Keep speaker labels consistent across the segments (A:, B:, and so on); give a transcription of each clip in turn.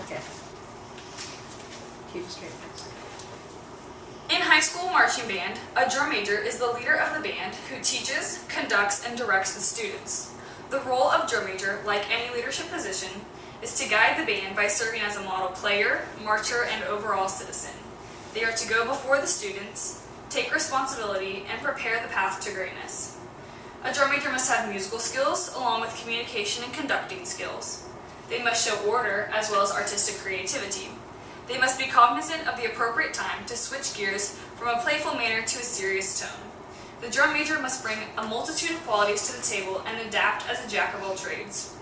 A: Okay. Keep a straight face.
B: In high school marching band, a drum major is the leader of the band who teaches, conducts, and directs the students. The role of drum major, like any leadership position, is to guide the band by serving as a model player, marcher, and overall citizen. They are to go before the students, take responsibility, and prepare the path to greatness. A drum major must have musical skills along with communication and conducting skills. They must show order as well as artistic creativity. They must be cognizant of the appropriate time to switch gears from a playful manner to a serious tone. The drum major must bring a multitude of qualities to the table and adapt as a jack of all trades.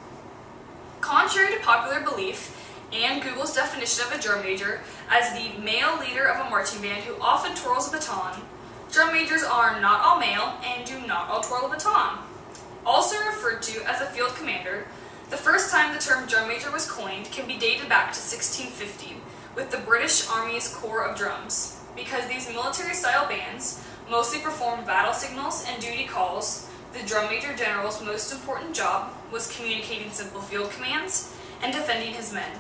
B: Contrary to popular belief and Google's definition of a drum major as the male leader of a marching band who often twirls a baton, drum majors are not all male and do not all twirl a baton. Also referred to as a field commander, the first time the term drum major was coined can be dated back to 1650 with the British Army's Corps of Drums. Because these military-style bands mostly performed battle signals and duty calls, the drum major general's most important job was communicating simple field commands and defending his men.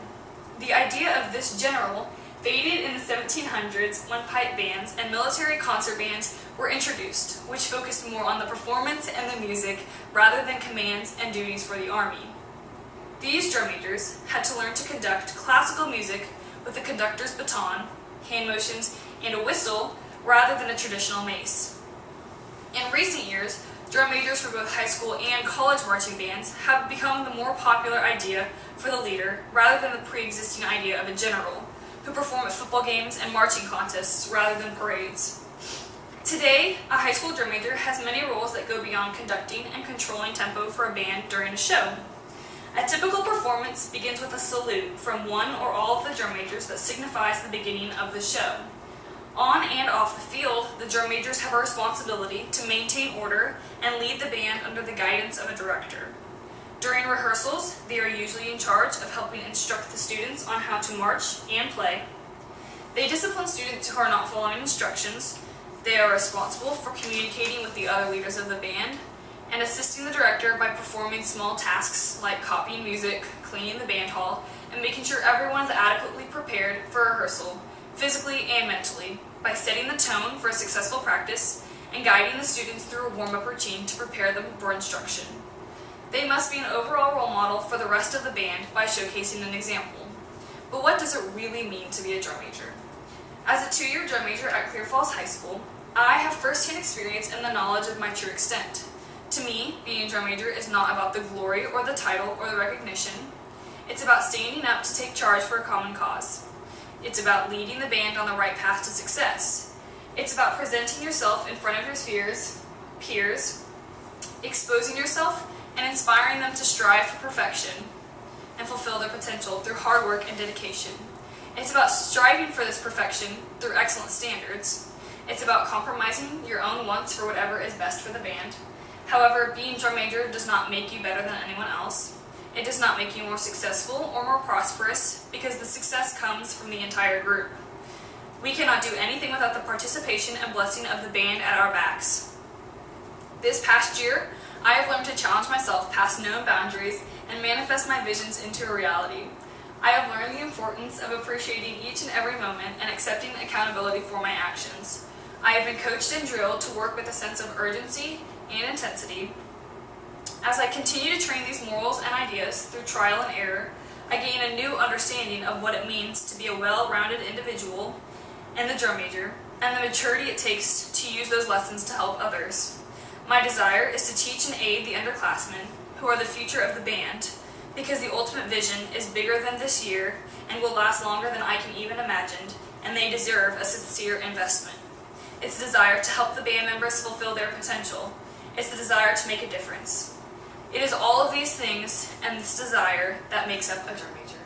B: The idea of this general faded in the 1700s when pipe bands and military concert bands were introduced, which focused more on the performance and the music rather than commands and duties for the army. These drum majors had to learn to conduct classical music with a conductor's baton, hand motions, and a whistle rather than a traditional mace. In recent years, drum majors for both high school and college marching bands have become the more popular idea for the leader rather than the pre-existing idea of a general, who perform at football games and marching contests rather than parades. Today, a high school drum major has many roles that go beyond conducting and controlling tempo for a band during a show. A typical performance begins with a salute from one or all of the drum majors that signifies the beginning of the show. On and off the field, the drum majors have a responsibility to maintain order and lead the band under the guidance of a director. During rehearsals, they are usually in charge of helping instruct the students on how to march and play. They discipline students who are not following instructions. They are responsible for communicating with the other leaders of the band and assisting the director by performing small tasks like copying music, cleaning the band hall, and making sure everyone is adequately prepared for rehearsal, physically and mentally, by setting the tone for a successful practice and guiding the students through a warm-up routine to prepare them for instruction. They must be an overall role model for the rest of the band by showcasing an example. But what does it really mean to be a drum major? As a 2-year drum major at Clear Falls High School, I have first-hand experience and the knowledge of my true extent. To me, being a drum major is not about the glory or the title or the recognition. It's about standing up to take charge for a common cause. It's about leading the band on the right path to success. It's about presenting yourself in front of your peers, exposing yourself, and inspiring them to strive for perfection and fulfill their potential through hard work and dedication. It's about striving for this perfection through excellent standards. It's about compromising your own wants for whatever is best for the band. However, being drum major does not make you better than anyone else. It does not make you more successful or more prosperous because the success comes from the entire group. We cannot do anything without the participation and blessing of the band at our backs. This past year, I have learned to challenge myself past known boundaries and manifest my visions into a reality. I have learned the importance of appreciating each and every moment and accepting accountability for my actions. I have been coached and drilled to work with a sense of urgency and intensity. As I continue to train these morals and ideas through trial and error, I gain a new understanding of what it means to be a well-rounded individual and the drum major, and the maturity it takes to use those lessons to help others. My desire is to teach and aid the underclassmen, who are the future of the band, because the ultimate vision is bigger than this year and will last longer than I can even imagine, and they deserve a sincere investment. It's the desire to help the band members fulfill their potential. It's the desire to make a difference. It is all of these things and this desire that makes up a drum major.